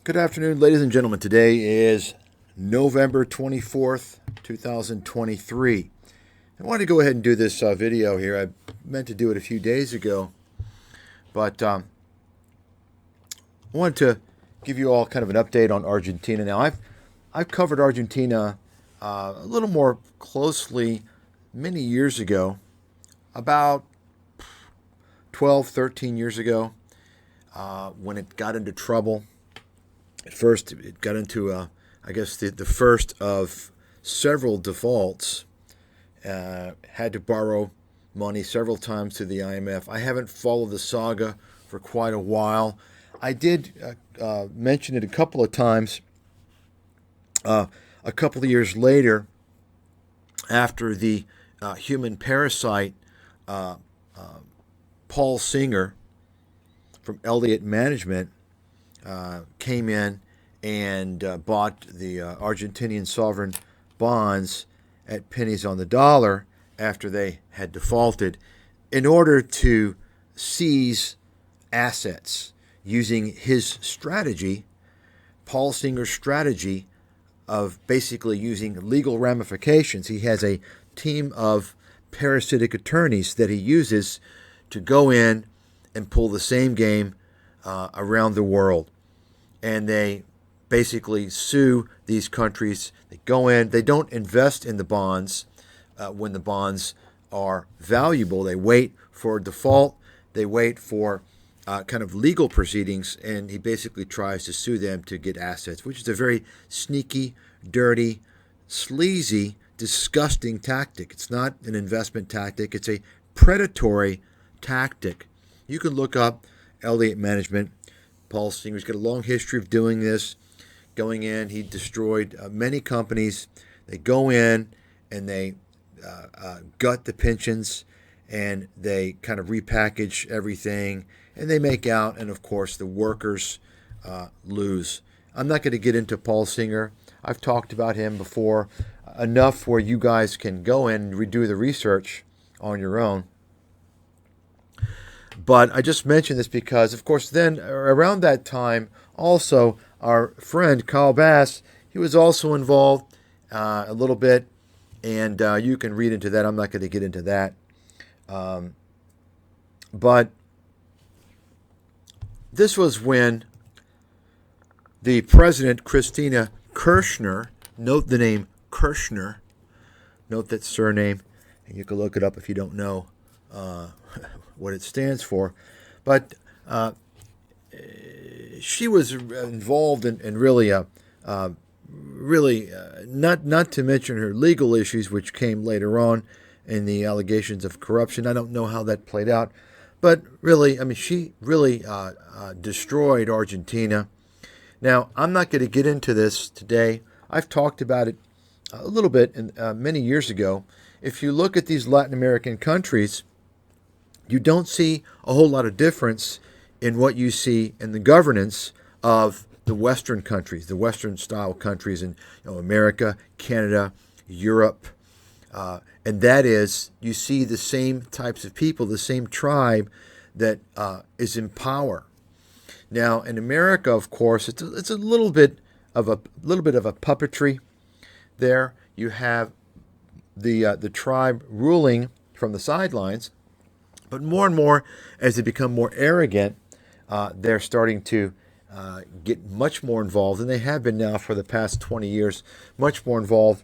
Good afternoon, ladies and gentlemen. Today is November 24th, 2023. I wanted to go ahead and do this video here. I meant to do it a few days ago, but I wanted to give you all kind of an update on Argentina. Now, I've covered Argentina a little more closely many years ago, about 12, 13 years ago, when it got into trouble. At first, it got into, I guess, the first of several defaults. Had to borrow money several times to the IMF. I haven't followed the saga for quite a while. I did mention it a couple of times. A couple of years later, after the human parasite, Paul Singer from Elliott Management came in and bought the Argentinian sovereign bonds at pennies on the dollar after they had defaulted in order to seize assets using his strategy, Paul Singer's strategy of basically using legal ramifications. He has a team of parasitic attorneys that he uses to go in and pull the same game around the world. And they basically sue these countries. They go in, they don't invest in the bonds when the bonds are valuable. They wait for a default, they wait for kind of legal proceedings, and he basically tries to sue them to get assets, which is a very sneaky, dirty, sleazy, disgusting tactic. It's not an investment tactic, it's a predatory tactic. You can look up Elliott Management. Paul Singer's got a long history of doing this. Going in, he destroyed many companies. They go in and they gut the pensions, and they kind of repackage everything, and they make out, and of course the workers lose. I'm not going to get into Paul Singer. I've talked about him before enough where you guys can go in and redo the research on your own. But I just mentioned this because, of course, then around that time, also our friend Kyle Bass, he was also involved a little bit, and you can read into that. I'm not going to get into that. But this was when the president, Christina Kirchner, note the name Kirchner, note that surname, and you can look it up if you don't know what it stands for. But she was involved in really, not to mention her legal issues, which came later on in the allegations of corruption. I don't know how that played out. But really, I mean, she really destroyed Argentina. Now, I'm not going to get into this today. I've talked about it a little bit many years ago. If you look at these Latin American countries, you don't see a whole lot of difference in what you see in the governance of the Western countries, the Western-style countries in America, Canada, Europe. And that is, you see the same types of people, the same tribe that is in power. Now, in America, of course, it's a little bit of a puppetry. There, you have the tribe ruling from the sidelines, but more and more, as they become more arrogant, they're starting to get much more involved, and they have been now for the past 20 years, much more involved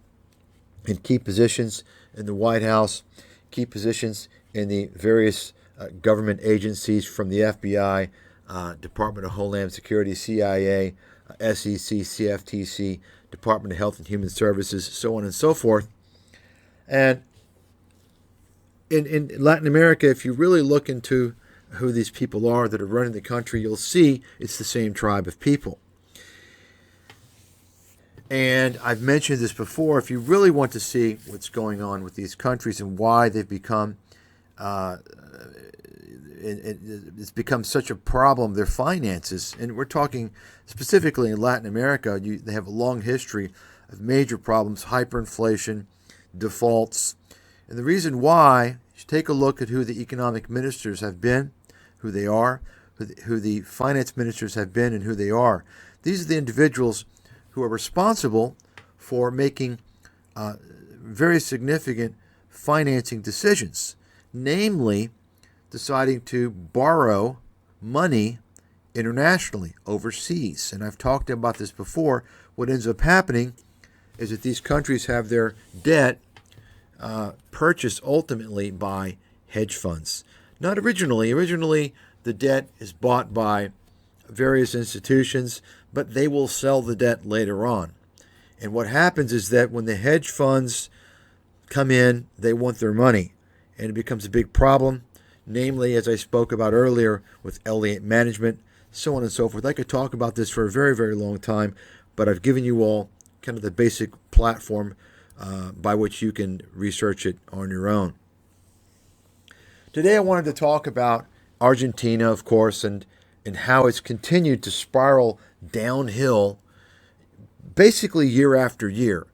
in key positions in the White House, key positions in the various government agencies, from the FBI, Department of Homeland Security, CIA, SEC, CFTC, Department of Health and Human Services, so on and so forth. And in Latin America, if you really look into who these people are that are running the country, you'll see it's the same tribe of people. And I've mentioned this before. If you really want to see what's going on with these countries and why they've become, it's become such a problem, their finances, and we're talking specifically in Latin America, they have a long history of major problems, hyperinflation, defaults. And the reason why, you take a look at who the economic ministers have been, who they are, who the finance ministers have been and who they are. These are the individuals who are responsible for making very significant financing decisions, namely deciding to borrow money internationally, overseas. And I've talked about this before. What ends up happening is that these countries have their debt purchased ultimately by hedge funds. Not originally. Originally, the debt is bought by various institutions, but they will sell the debt later on. And what happens is that when the hedge funds come in, they want their money, and it becomes a big problem, namely, as I spoke about earlier, with Elliott Management, so on and so forth. I could talk about this for a very, very long time, but I've given you all kind of the basic platform by which you can research it on your own. Today I wanted to talk about Argentina, of course, and how it's continued to spiral downhill basically year after year.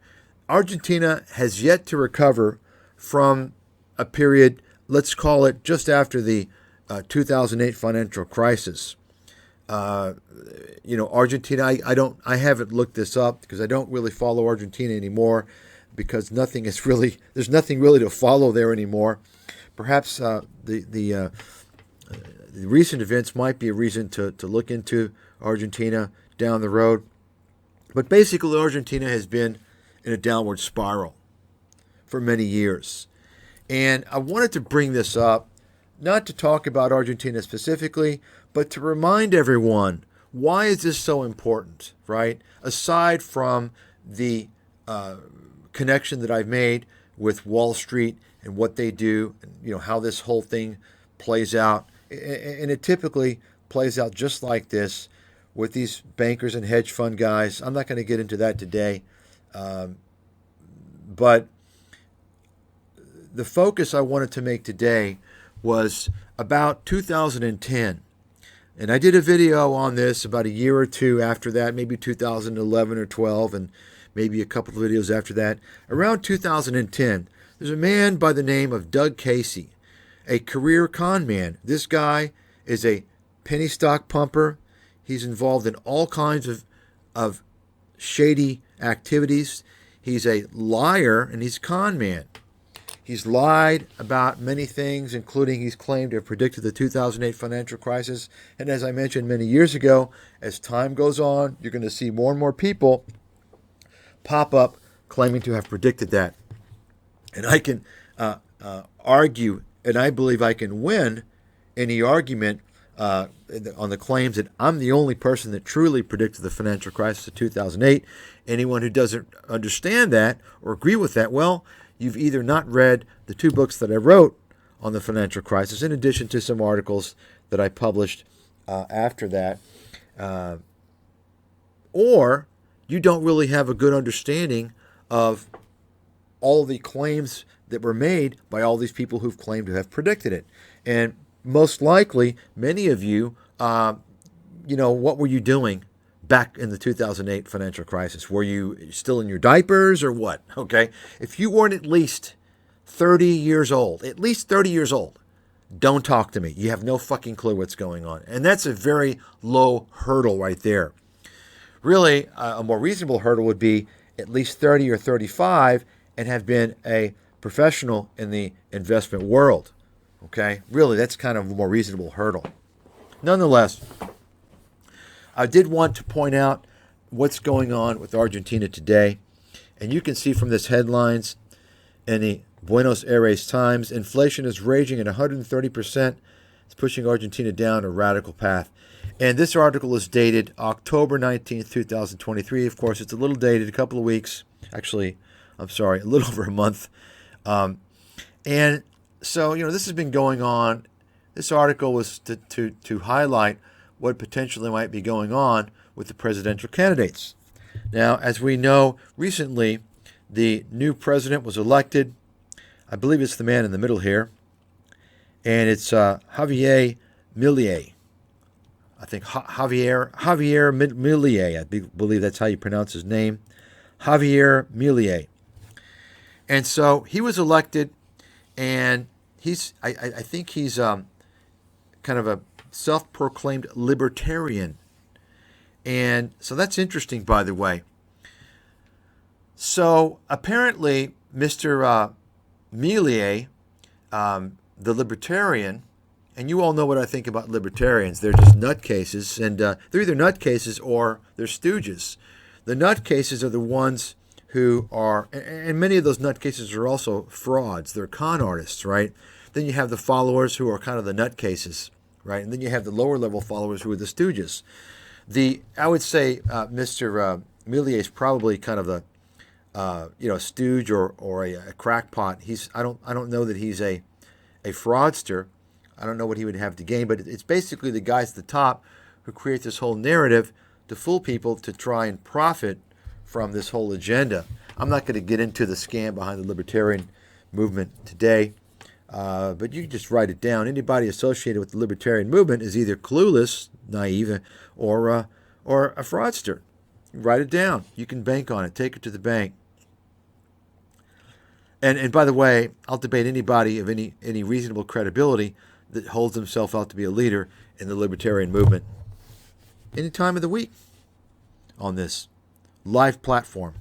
Argentina has yet to recover from a period, let's call it just after the 2008 financial crisis. Argentina, I haven't looked this up because I don't really follow Argentina anymore, because there's nothing really to follow there anymore. Perhaps the recent events might be a reason to look into Argentina down the road. But basically, Argentina has been in a downward spiral for many years. And I wanted to bring this up, not to talk about Argentina specifically, but to remind everyone, why is this so important, right? Aside from the connection that I've made with Wall Street and what they do, and how this whole thing plays out. And it typically plays out just like this with these bankers and hedge fund guys. I'm not going to get into that today. But the focus I wanted to make today was about 2010. And I did a video on this about a year or two after that, maybe 2011 or 12, and maybe a couple of videos after that. Around 2010, there's a man by the name of Doug Casey, a career con man. This guy is a penny stock pumper. He's involved in all kinds of shady activities. He's a liar, and he's a con man. He's lied about many things, including he's claimed to have predicted the 2008 financial crisis. And as I mentioned many years ago, as time goes on, you're going to see more and more people pop up claiming to have predicted that. And I can argue, and I believe I can win any argument on the claims that I'm the only person that truly predicted the financial crisis of 2008. Anyone who doesn't understand that or agree with that, well, you've either not read the two books that I wrote on the financial crisis, in addition to some articles that I published after that, or you don't really have a good understanding of all the claims that were made by all these people who've claimed to have predicted it. And most likely, many of you, what were you doing back in the 2008 financial crisis? Were you still in your diapers or what? Okay. If you weren't at least 30 years old, don't talk to me. You have no fucking clue what's going on. And that's a very low hurdle right there. Really, a more reasonable hurdle would be at least 30 or 35 and have been a professional in the investment world. Okay? Really, that's kind of a more reasonable hurdle. Nonetheless, I did want to point out what's going on with Argentina today. And you can see from this headlines in the Buenos Aires Times, inflation is raging at 130%. It's pushing Argentina down a radical path. And this article is dated October 19th, 2023. Of course, it's a little dated, a couple of weeks. Actually, a little over a month. And so, this has been going on. This article was to highlight what potentially might be going on with the presidential candidates. Now, as we know, recently, the new president was elected. I believe it's the man in the middle here. And it's Javier Milei. I think Javier Milei, I believe that's how you pronounce his name. Javier Milei. And so he was elected, and I think he's kind of a self-proclaimed libertarian. And so that's interesting, by the way. So apparently, Mr. Millier, the libertarian, and you all know what I think about libertarians. They're just nutcases, and they're either nutcases or they're stooges. The nutcases are the ones who are, and many of those nutcases are also frauds. They're con artists, right? Then you have the followers who are kind of the nutcases, right? And then you have the lower level followers who are the stooges. I would say Mr. Millier is probably kind of the stooge or a crackpot. I don't know that he's a fraudster. I don't know what he would have to gain, but it's basically the guys at the top who create this whole narrative to fool people to try and profit from this whole agenda. I'm not going to get into the scam behind the libertarian movement today, but you can just write it down. Anybody associated with the libertarian movement is either clueless, naive, or a fraudster. Write it down. You can bank on it. Take it to the bank. And by the way, I'll debate anybody of any reasonable credibility that holds himself out to be a leader in the libertarian movement any time of the week on this live platform.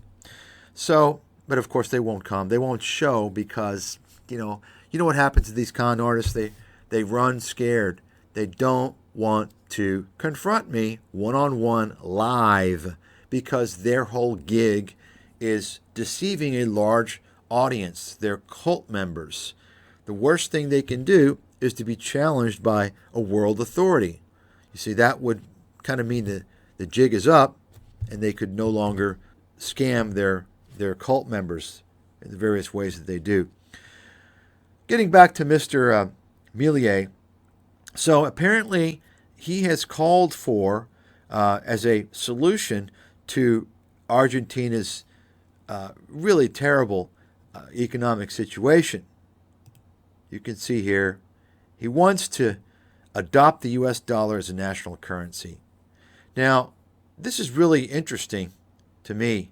So, but of course they won't come. They won't show because, you know what happens to these con artists? They run scared. They don't want to confront me one-on-one live because their whole gig is deceiving a large audience. They're cult members. The worst thing they can do is to be challenged by a world authority. You see, that would kind of mean that the jig is up and they could no longer scam their cult members in the various ways that they do. Getting back to Mr. Millier, so apparently he has called for, as a solution to Argentina's really terrible economic situation. You can see here, he wants to adopt the U.S. dollar as a national currency. Now, this is really interesting to me.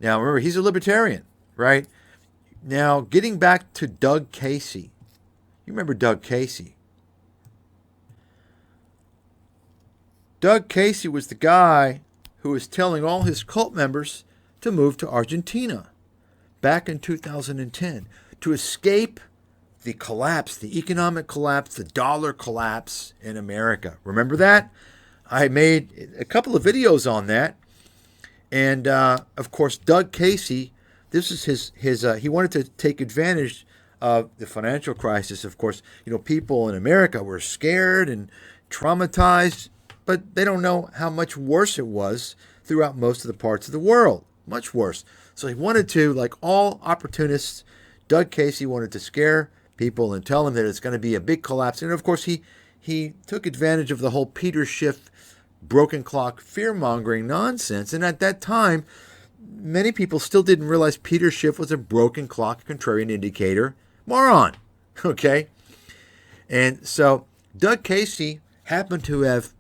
Now, remember, he's a libertarian, right? Now, getting back to Doug Casey. You remember Doug Casey. Doug Casey was the guy who was telling all his cult members to move to Argentina back in 2010 to escape the collapse, the economic collapse, the dollar collapse in America. Remember that? I made a couple of videos on that. And, of course, Doug Casey, this is he wanted to take advantage of the financial crisis. Of course, people in America were scared and traumatized, but they don't know how much worse it was throughout most of the parts of the world. Much worse. So he wanted to, like all opportunists, Doug Casey wanted to scare people and tell them that it's going to be a big collapse. And of course, he took advantage of the whole Peter Schiff broken clock fear-mongering nonsense. And at that time, many people still didn't realize Peter Schiff was a broken clock contrarian indicator moron. Okay? And so Doug Casey happened to have,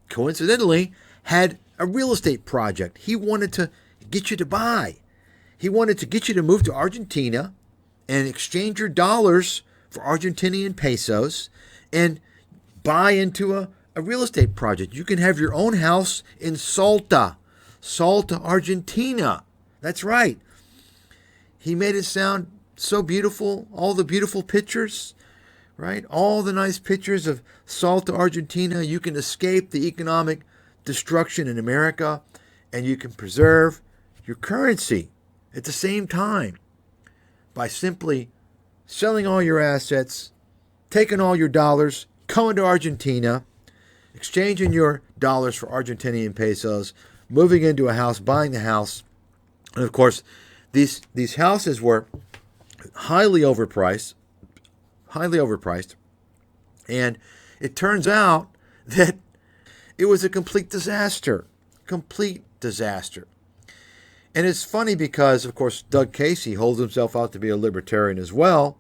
coincidentally, had a real estate project. He wanted to get you to buy. He wanted to get you to move to Argentina and exchange your dollars for Argentinian pesos and buy into a real estate project. You can have your own house in Salta, Argentina. That's right. He made it sound so beautiful, all the beautiful pictures, right? All the nice pictures of Salta, Argentina. You can escape the economic destruction in America and you can preserve your currency at the same time by simply selling all your assets, taking all your dollars, going to Argentina, exchanging your dollars for Argentinian pesos, moving into a house, buying the house. And of course, these houses were highly overpriced. And it turns out that it was a complete disaster. And it's funny because, of course, Doug Casey holds himself out to be a libertarian as well.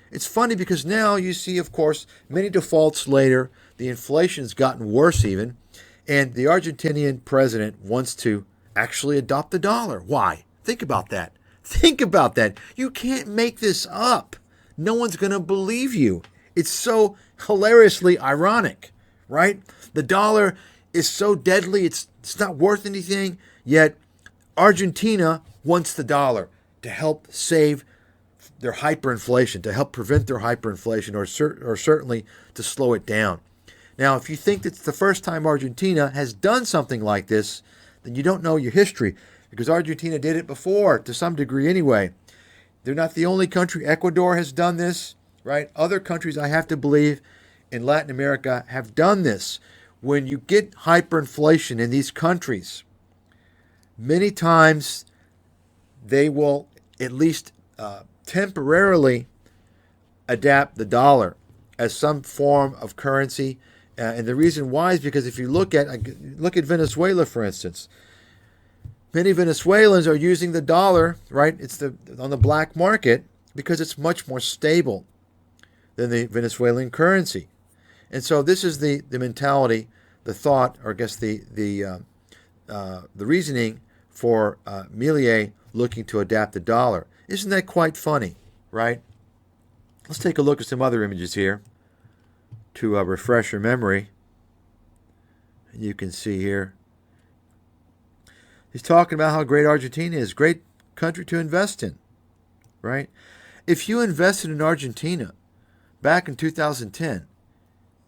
It's funny because now you see, of course, many defaults later, the inflation's gotten worse even, and the Argentinian president wants to actually adopt the dollar. Why? Think about that. You can't make this up. No one's going to believe you. It's so hilariously ironic, right? The dollar is so deadly, it's not worth anything, yet Argentina wants the dollar to help save their hyperinflation, to help prevent their hyperinflation, or certainly to slow it down. Now, if you think that's the first time Argentina has done something like this, then you don't know your history, because Argentina did it before, to some degree anyway. They're not the only country. Ecuador has done this, right? Other countries, I have to believe, in Latin America have done this. When you get hyperinflation in these countries, many times they will at least temporarily adapt the dollar as some form of currency. And the reason why is because if you look at Venezuela, for instance, many Venezuelans are using the dollar, right? It's on the black market because it's much more stable than the Venezuelan currency. And so this is the mentality, the thought, or I guess the reasoning for Milei looking to adapt the dollar. Isn't that quite funny, right? Let's take a look at some other images here to refresh your memory. You can see here, he's talking about how great Argentina is, great country to invest in, right? If you invested in Argentina back in 2010,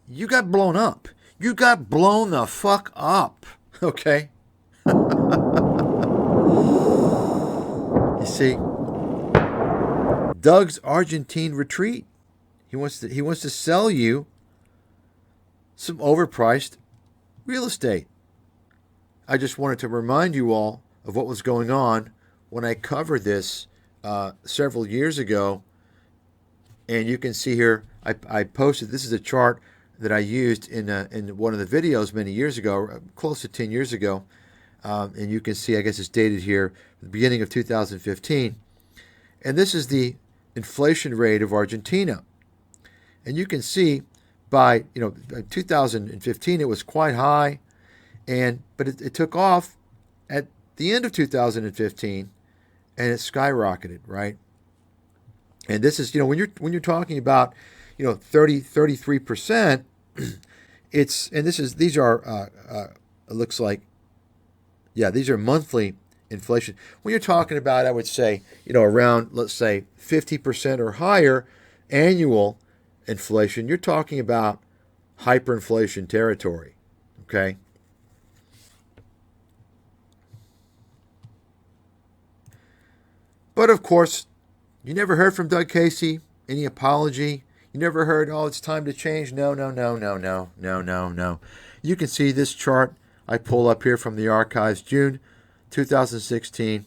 you got blown up. You got blown the fuck up, okay? You see, Doug's Argentine retreat. He wants to sell you some overpriced real estate. I just wanted to remind you all of what was going on when I covered this several years ago. And you can see here, I posted, this is a chart that I used in one of the videos many years ago, close to 10 years ago. And you can see, I guess it's dated here, the beginning of 2015. And this is the inflation rate of Argentina. And you can see by 2015 it was quite high, but it took off at the end of 2015, and it skyrocketed, right? And this is, when you're talking about 33%, these are it looks like, yeah, these are monthly inflation. When you're talking about, I would say, around, let's say, 50% or higher annual inflation, you're talking about hyperinflation territory, okay? But of course, you never heard from Doug Casey, any apology. You never heard, oh, it's time to change. No. You can see this chart I pull up here from the archives, June 2016.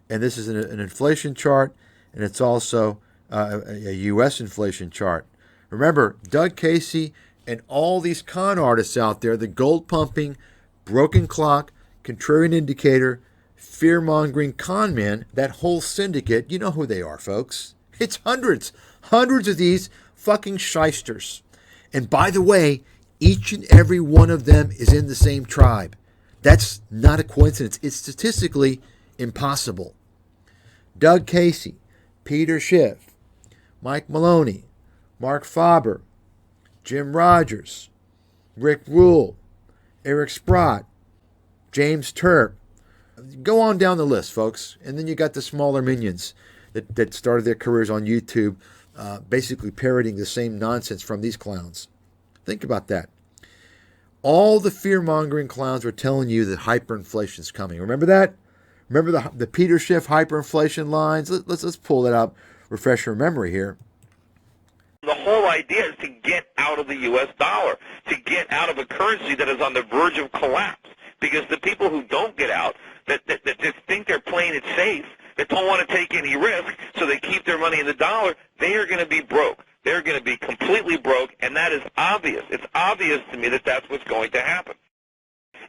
And this is an inflation chart, and it's also a U.S. inflation chart. Remember, Doug Casey and all these con artists out there, the gold pumping, broken clock, contrarian indicator, fear-mongering con men, that whole syndicate, you know who they are, folks. It's hundreds of these fucking shysters. And by the way, each and every one of them is in the same tribe. That's not a coincidence. It's statistically impossible. Doug Casey, Peter Schiff, Mike Maloney, Mark Faber, Jim Rogers, Rick Rule, Eric Sprott, James Turk. Go on down the list, folks. And then you got the smaller minions that started their careers on YouTube, basically parroting the same nonsense from these clowns. Think about that. All the fear-mongering clowns were telling you that hyperinflation is coming. Remember that? Remember the Peter Schiff hyperinflation lines? Let's pull that up, refresh your memory here. The whole idea is to get out of the U.S. dollar, to get out of a currency that is on the verge of collapse. Because the people who don't get out, that just think they're playing it safe, that don't want to take any risk, so they keep their money in the dollar, they are going to be broke. They're going to be completely broke, and that is obvious. It's obvious to me that that's what's going to happen.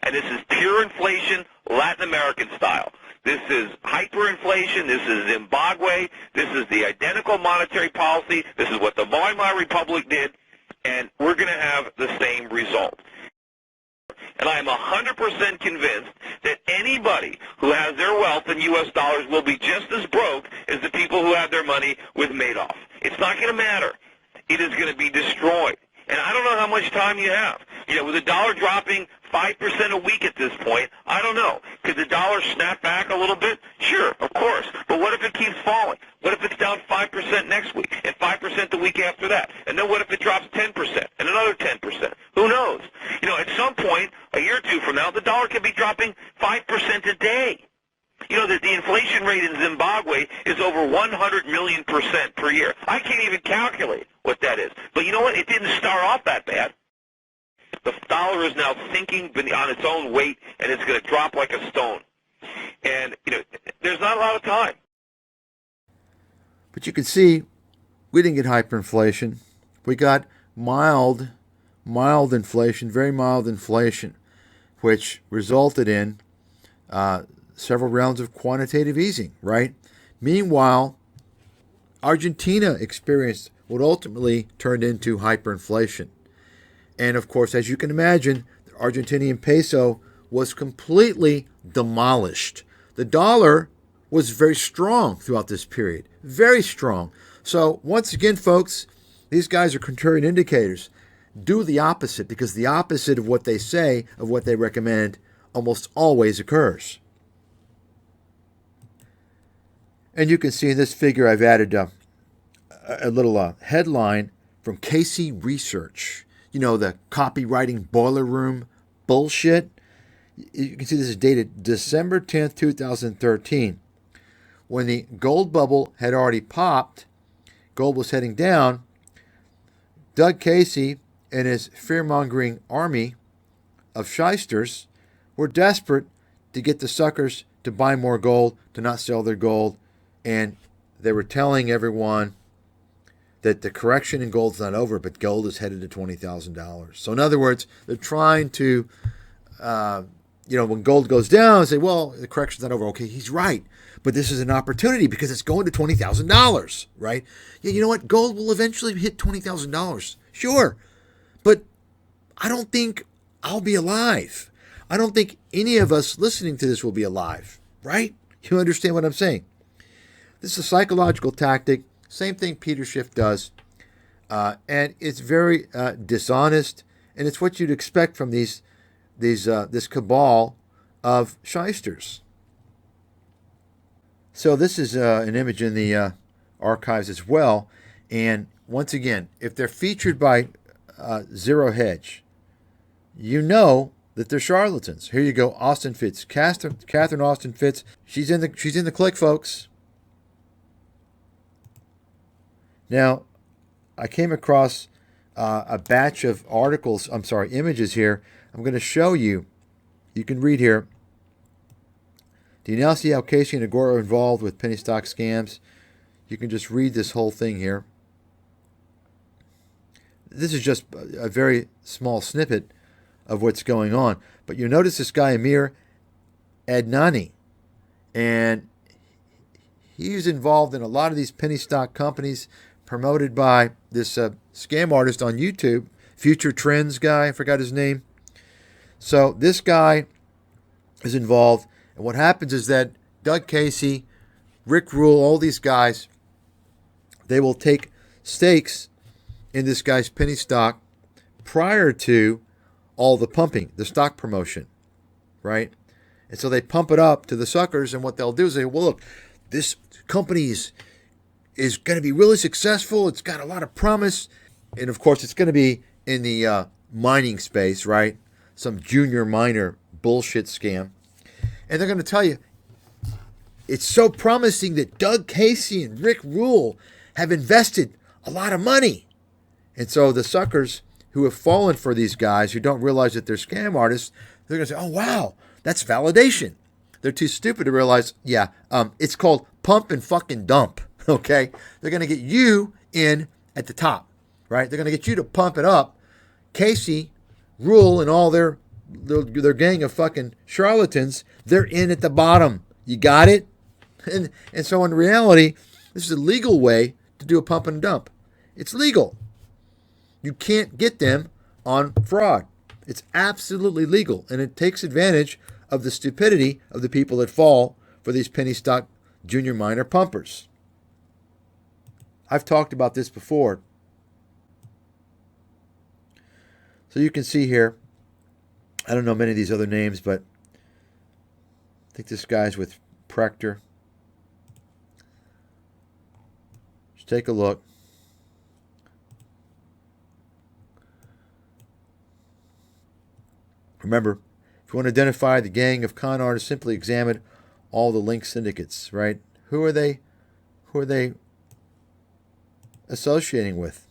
And this is pure inflation, Latin American style. This is hyperinflation. This is Zimbabwe. This is the identical monetary policy. This is what the Weimar Republic did, and we're going to have the same result. And I am 100% convinced that anybody who has their wealth in U.S. dollars will be just as broke as the people who have their money with Madoff. It's not going to matter. It is going to be destroyed. And I don't know how much time you have. With the dollar dropping 5% a week at this point, I don't know. Could the dollar snap back a little bit? Sure, of course. But what if it keeps falling? What if it's down 5% next week and 5% the week after that? And then what if it drops 10% and another 10%? Who knows? At some point, a year or two from now, the dollar could be dropping 5% a day. The inflation rate in Zimbabwe is over 100 million% per year. I can't even calculate what that is. But you know what? It didn't start off that bad. The dollar is now sinking on its own weight, and it's going to drop like a stone. And, there's not a lot of time. But you can see we didn't get hyperinflation. We got mild inflation, very mild inflation, which resulted in several rounds of quantitative easing, right? Meanwhile, Argentina experienced what ultimately turned into hyperinflation. And of course, as you can imagine, the Argentinian peso was completely demolished. The dollar was very strong throughout this period, very strong. So once again, folks, these guys are contrarian indicators. Do the opposite, because the opposite of what they say, of what they recommend, almost always occurs. And you can see in this figure I've added a little headline from Casey Research. The copywriting boiler room bullshit. You can see this is dated December 10th, 2013. When the gold bubble had already popped, gold was heading down, Doug Casey and his fear-mongering army of shysters were desperate to get the suckers to buy more gold, to not sell their gold, and they were telling everyone that the correction in gold's not over, but gold is headed to $20,000. So in other words, they're trying to, when gold goes down, say, well, the correction's not over. Okay, he's right. But this is an opportunity because it's going to $20,000, right? Yeah, you know what? Gold will eventually hit $20,000. Sure. But I don't think I'll be alive. I don't think any of us listening to this will be alive, right? You understand what I'm saying? This is a psychological tactic. Same thing Peter Schiff does. And it's very dishonest. And it's what you'd expect from this cabal of shysters. So this is an image in the archives as well. And once again, if they're featured by Zero Hedge, you know that they're charlatans. Here you go, Austin Fitts, Catherine Austin Fitts. She's in the click, folks. Now, I came across a batch of images here. I'm going to show you. You can read here. Do you now see how Casey and Agora are involved with penny stock scams? You can just read this whole thing here. This is just a very small snippet of what's going on. But you notice this guy, Amir Adnani, and he's involved in a lot of these penny stock companies promoted by this scam artist on YouTube, Future Trends guy, I forgot his name. So this guy is involved, and what happens is that Doug Casey, Rick Rule, all these guys, they will take stakes in this guy's penny stock prior to all the pumping, the stock promotion, right? And so they pump it up to the suckers, and what they'll do is say, well, look, this company is going to be really successful. It's got a lot of promise. And of course, it's going to be in the mining space, right? Some junior miner bullshit scam. And they're going to tell you, it's so promising that Doug Casey and Rick Rule have invested a lot of money. And so the suckers who have fallen for these guys, who don't realize that they're scam artists, they're going to say, oh, wow, that's validation. They're too stupid to realize, it's called pump and fucking dump, okay? They're going to get you in at the top, right? They're going to get you to pump it up. Casey, Rule, and all their gang of fucking charlatans, they're in at the bottom. You got it? And so in reality, this is a legal way to do a pump and dump. It's legal. You can't get them on fraud. It's absolutely legal, and it takes advantage of the stupidity of the people that fall for these penny stock junior miner pumpers. I've talked about this before. So you can see here, I don't know many of these other names, but I think this guy's with Procter. Just take a look. Remember, if you want to identify the gang of con artists, simply examine all the link syndicates, right? Who are they? Who are they associating with?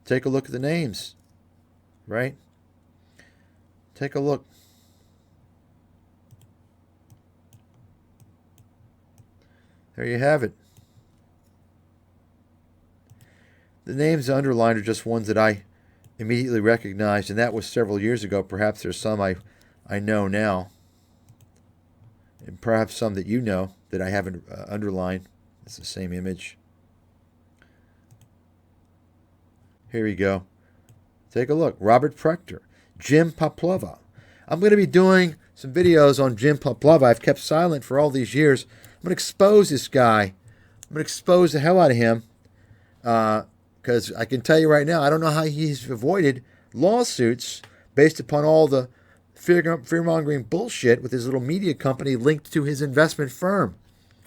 Take a look at the names, right? Take a look. There you have it. The names underlined are just ones that I immediately recognized, and that was several years ago. Perhaps there's some I know now, and perhaps some that you know that I haven't underlined. It's the same image. Here we go. Take a look. Robert Procter, Jim Paplova. I'm going to be doing some videos on Jim Paplova. I've kept silent for all these years. I'm going to expose this guy. I'm going to expose the hell out of him. Because I can tell you right now, I don't know how he's avoided lawsuits based upon all the fear-mongering bullshit with his little media company linked to his investment firm.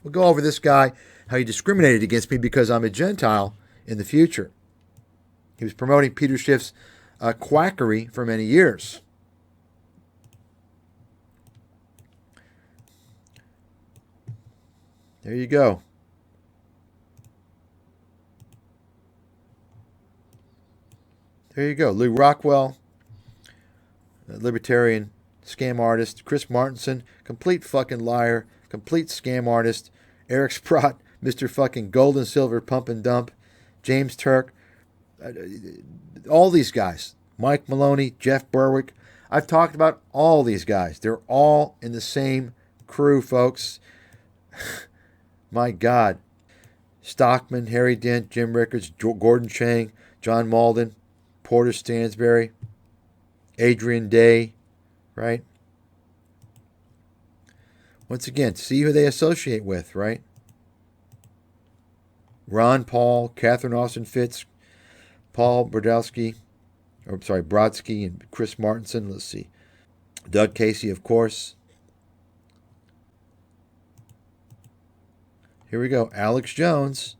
We'll go over this guy, how he discriminated against me because I'm a Gentile in the future. He was promoting Peter Schiff's quackery for many years. There you go. There you go. Lou Rockwell, libertarian scam artist. Chris Martenson, complete fucking liar, complete scam artist. Eric Sprott, Mr. fucking gold and silver pump and dump. James Turk, all these guys. Mike Maloney, Jeff Berwick. I've talked about all these guys. They're all in the same crew, folks. My God. Stockman, Harry Dent, Jim Rickards, Gordon Chang, John Malden, Porter Stansberry, Adrian Day, right? Once again, see who they associate with, right? Ron Paul, Catherine Austin Fitz, Paul Brodsky, and Chris Martenson. Let's see. Doug Casey, of course. Here we go. Alex Jones,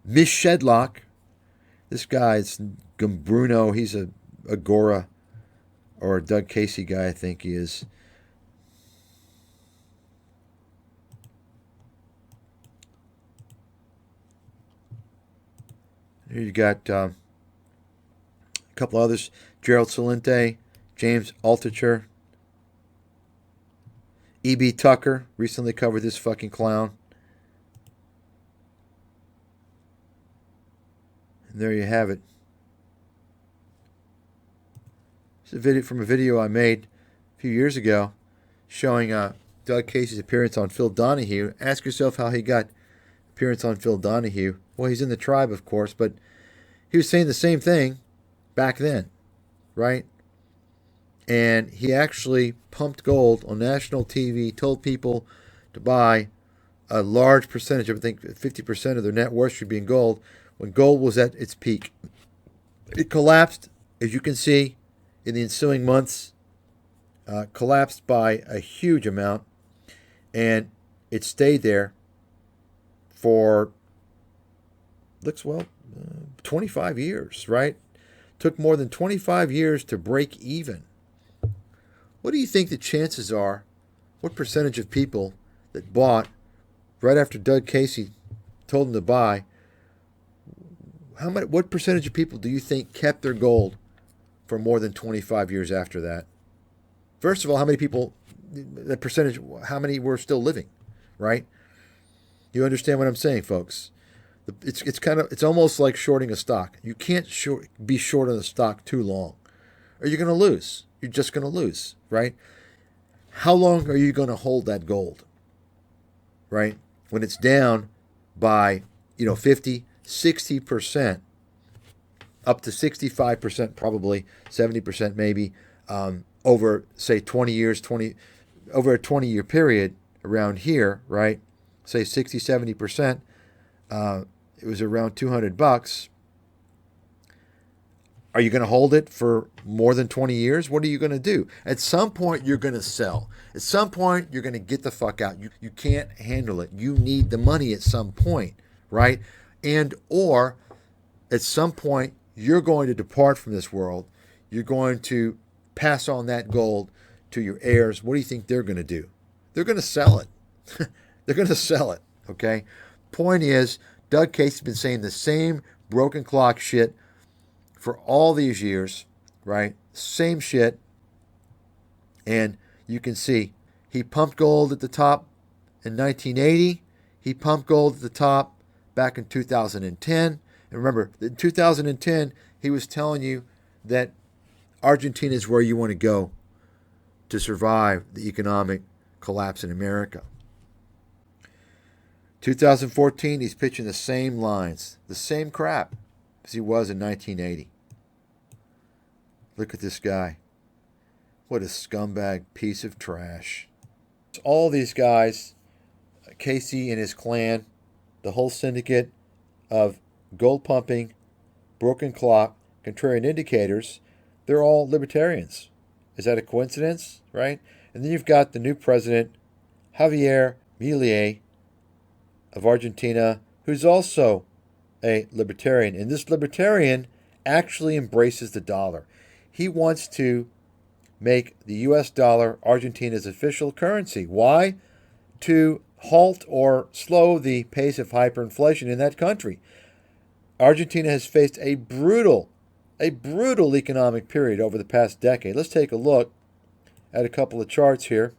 Miss Shedlock. This guy's Bruno. He's a Agora or a Doug Casey guy, I think he is. Here you got a couple others. Gerald Salente, James Altucher, E.B. Tucker. Recently covered this fucking clown. And there you have it. It's a video from a video I made a few years ago showing Doug Casey's appearance on Phil Donahue. Ask yourself how he got appearance on Phil Donahue. Well, he's in the tribe, of course, but he was saying the same thing back then, right? And he actually pumped gold on national TV, told people to buy a large percentage, I think 50% of their net worth should be in gold, when gold was at its peak. It collapsed, as you can see, in the ensuing months, collapsed by a huge amount, and it stayed there for, 25 years, right? Took more than 25 years to break even. What do you think the chances are? What percentage of people that bought right after Doug Casey told them to buy, what percentage of people do you think kept their gold for more than 25 years after that? First of all, how many people, the percentage, how many were still living, right? You understand what I'm saying, folks? It's almost like shorting a stock. You can't be short on the stock too long, or you're going to lose. You're just going to lose, right? How long are you going to hold that gold, right? When it's down by, 50, 60%, up to 65%, probably 70% maybe, over, say, 20 years, over a 20-year period around here, right? Say 60, 70%, it was around $200. Are you going to hold it for more than 20 years? What are you going to do? At some point, you're going to sell. At some point, you're going to get the fuck out. You can't handle it. You need the money at some point, right? And or at some point, you're going to depart from this world. You're going to pass on that gold to your heirs. What do you think they're going to do? They're going to sell it. They're going to sell it, okay? Point is, Doug Casey's been saying the same broken clock shit for all these years, right? Same shit. And you can see he pumped gold at the top in 1980. He pumped gold at the top back in 2010. And remember, in 2010, he was telling you that Argentina is where you want to go to survive the economic collapse in America. 2014, he's pitching the same lines, the same crap as he was in 1980. Look at this guy. What a scumbag piece of trash. All these guys, Casey and his clan, the whole syndicate of gold pumping, broken clock, contrarian indicators, they're all libertarians. Is that a coincidence, right? And then you've got the new president, Javier Milei of Argentina, who's also a libertarian. And this libertarian actually embraces the dollar. He wants to make the U.S. dollar Argentina's official currency. Why? To halt or slow the pace of hyperinflation in that country. Argentina has faced a brutal economic period over the past decade. Let's take a look at a couple of charts here.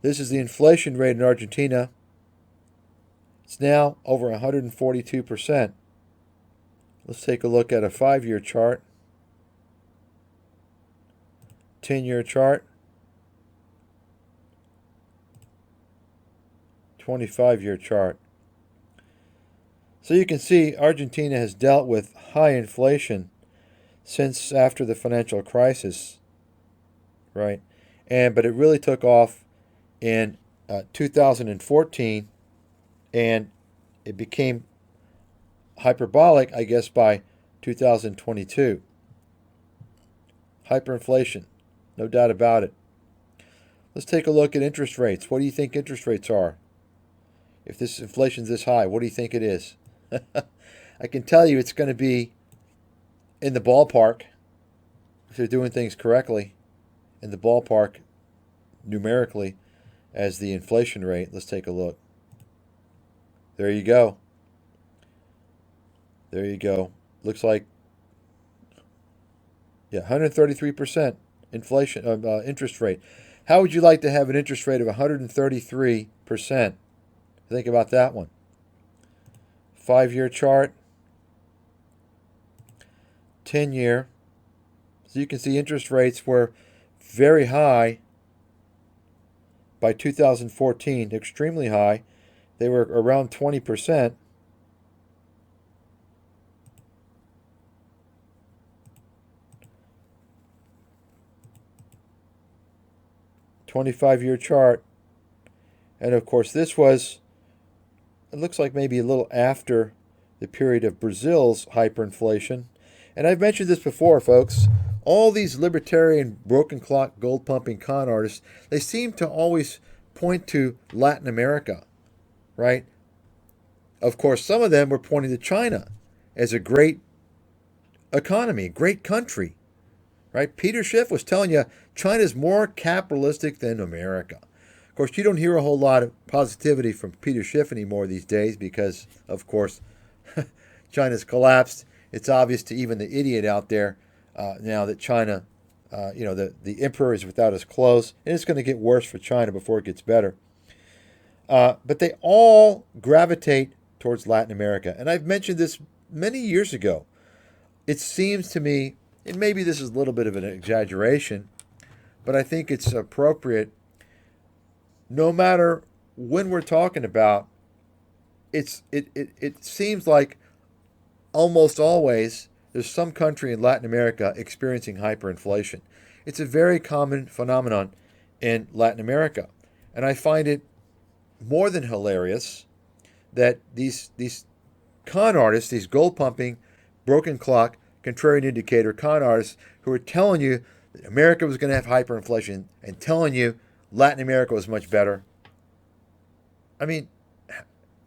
This is the inflation rate in Argentina. It's now over 142%. Let's take a look at a 5-year chart. 10-year chart. 25-year chart. So you can see Argentina has dealt with high inflation since after the financial crisis, right? But it really took off in 2014, and it became hyperbolic, I guess, by 2022. Hyperinflation, no doubt about it. Let's take a look at interest rates. What do you think interest rates are? If this inflation's this high, what do you think it is? I can tell you it's going to be in the ballpark, if they're doing things correctly, in the ballpark numerically as the inflation rate. Let's take a look. There you go. There you go. Looks like, yeah, 133% inflation interest rate. How would you like to have an interest rate of 133%? Think about that one. 5-year chart, 10-year. So you can see interest rates were very high by 2014, extremely high. They were around 20%. $25-year chart. And of course this was, it looks like maybe a little after the period of Brazil's hyperinflation. And I've mentioned this before, folks. All these libertarian broken clock gold pumping con artists, they seem to always point to Latin America, right? Of course, some of them were pointing to China as a great economy, great country, right? Peter Schiff was telling you China's more capitalistic than America. Of course, you don't hear a whole lot of positivity from Peter Schiff anymore these days because, of course, China's collapsed. It's obvious to even the idiot out there now that China, the emperor is without his clothes, and it's going to get worse for China before it gets better. But they all gravitate towards Latin America. And I've mentioned this many years ago. It seems to me, and maybe this is a little bit of an exaggeration, but I think it's appropriate. No matter when we're talking about, it seems like almost always there's some country in Latin America experiencing hyperinflation. It's a very common phenomenon in Latin America. And I find it more than hilarious that these con artists, these gold pumping, broken clock, contrarian indicator con artists who were telling you that America was going to have hyperinflation and telling you Latin America was much better. I mean,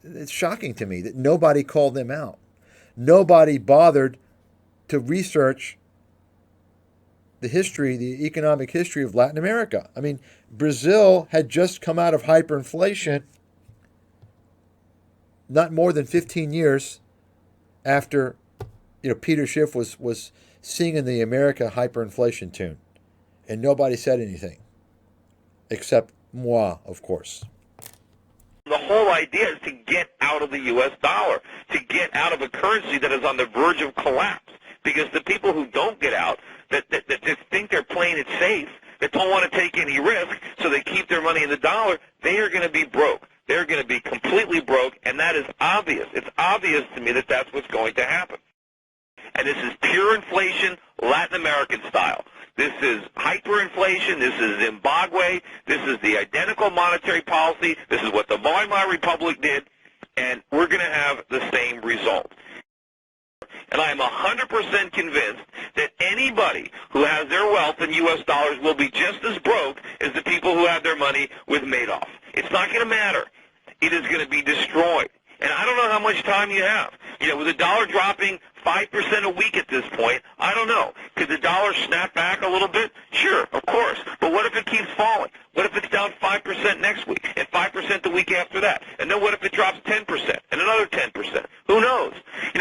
it's shocking to me that nobody called them out. Nobody bothered to research the history, the economic history of Latin America. I mean, Brazil had just come out of hyperinflation not more than 15 years after, Peter Schiff was singing the America hyperinflation tune. And nobody said anything. Except moi, of course. The whole idea is to get out of the U.S. dollar, to get out of a currency that is on the verge of collapse. Because the people who don't get out, that just think they're playing it safe, that don't want to take any risk, so they keep their money in the dollar, they are going to be broke. They're going to be completely broke, and that is obvious. It's obvious to me that that's what's going to happen. And this is pure inflation, Latin American style. This is hyperinflation. This is Zimbabwe. This is the identical monetary policy. This is what the Weimar Republic did, and we're going to have the same result. And I am 100% convinced that anybody who has their wealth in U.S. dollars will be just as broke as the people who have their money with Madoff. It's not going to matter. It is going to be destroyed. And I don't know how much time you have. With the dollar dropping 5% a week at this point, I don't know. Could the dollar snap back a little bit? Sure, of course. But what if it keeps falling? What if it's down 5% next week and 5% the week after that? And then what if it drops 10% and another 10%? Who knows?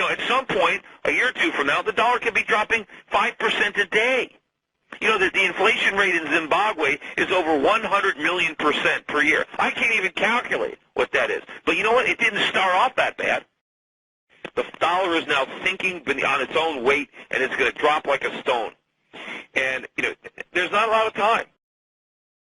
At some point, a year or two from now, the dollar could be dropping 5% a day. The inflation rate in Zimbabwe is over 100 million% per year. I can't even calculate what that is. But you know what? It didn't start off that bad. The dollar is now sinking on its own weight, and it's going to drop like a stone. And, there's not a lot of time.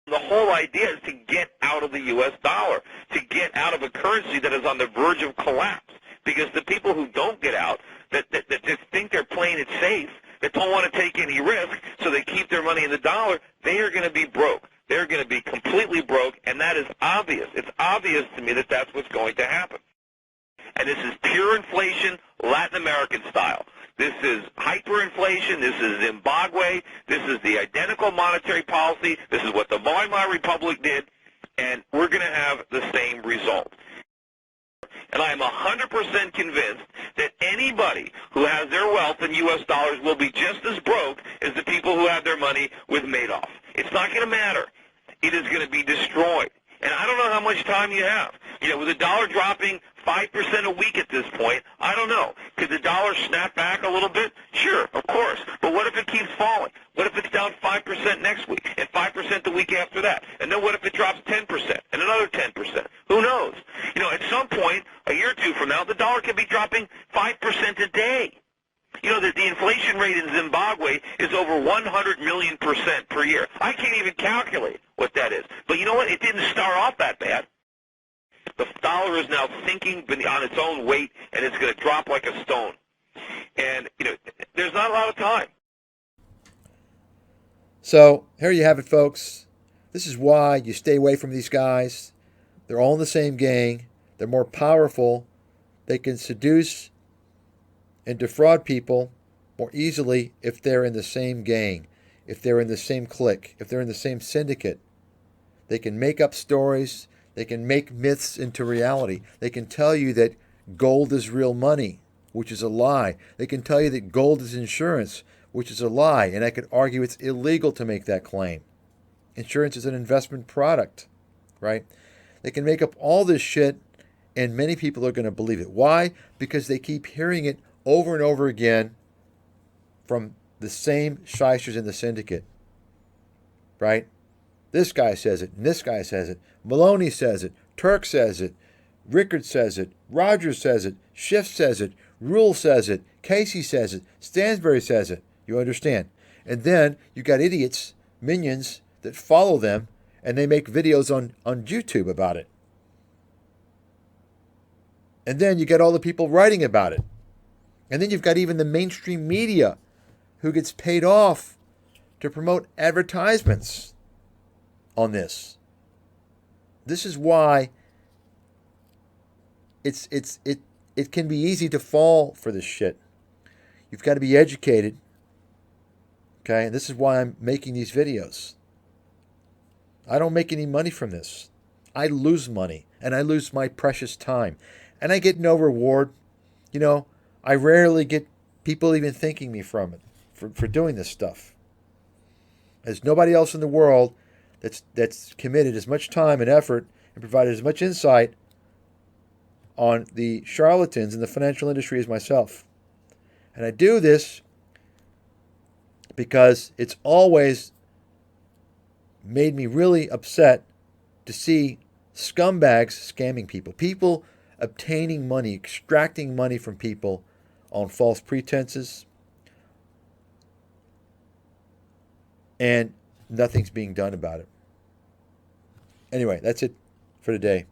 The whole idea is to get out of the U.S. dollar, to get out of a currency that is on the verge of collapse. Because the people who don't get out, that just think they're playing it safe, that don't want to take any risk, so they keep their money in the dollar, they are going to be broke. They're going to be completely broke, and that is obvious. It's obvious to me that that's what's going to happen. And this is pure inflation, Latin American style. This is hyperinflation. This is Zimbabwe. This is the identical monetary policy. This is what the Weimar Republic did, and we're going to have the same result. And I am 100% convinced that anybody who has their wealth in U.S. dollars will be just as broke as the people who have their money with Madoff. It's not going to matter. It is going to be destroyed. And I don't know how much time you have. With the dollar dropping 5% a week at this point, I don't know. Could the dollar snap back a little bit? Sure, of course. But what if it keeps falling? What if it's down 5% next week and 5% the week after that? And then what if it drops 10% and another 10%? Who knows? At some point, a year or two from now, the dollar could be dropping 5% a day. The inflation rate in Zimbabwe is over 100 million% per year. I can't even calculate what that is. But you know what? It didn't start off that bad. The dollar is now sinking on its own weight, and it's going to drop like a stone. And, there's not a lot of time. So, here you have it, folks. This is why you stay away from these guys. They're all in the same gang. They're more powerful. They can seduce and defraud people more easily if they're in the same gang, if they're in the same clique, if they're in the same syndicate. They can make up stories. They can make myths into reality. They can tell you that gold is real money, which is a lie. They can tell you that gold is insurance, which is a lie. And I could argue it's illegal to make that claim. Insurance is an investment product, right? They can make up all this shit, and many people are going to believe it. Why? Because they keep hearing it over and over again from the same shysters in the syndicate, right? This guy says it, and this guy says it. Maloney says it. Turk says it. Rickard says it. Rogers says it. Schiff says it. Rule says it. Casey says it. Stansberry says it. You understand? And then you got idiots, minions, that follow them, and they make videos on YouTube about it. And then you get all the people writing about it. And then you've got even the mainstream media who gets paid off to promote advertisements on this. This is why it can be easy to fall for this shit. You've got to be educated. Okay, and this is why I'm making these videos. I don't make any money from this. I lose money, and I lose my precious time, and I get no reward. You know, I rarely get people even thanking me from it for doing this stuff. There's nobody else in the world that's committed as much time and effort and provided as much insight on the charlatans in the financial industry as myself. And I do this because it's always made me really upset to see scumbags scamming people, people obtaining money, extracting money from people on false pretenses, and nothing's being done about it. Anyway, that's it for today.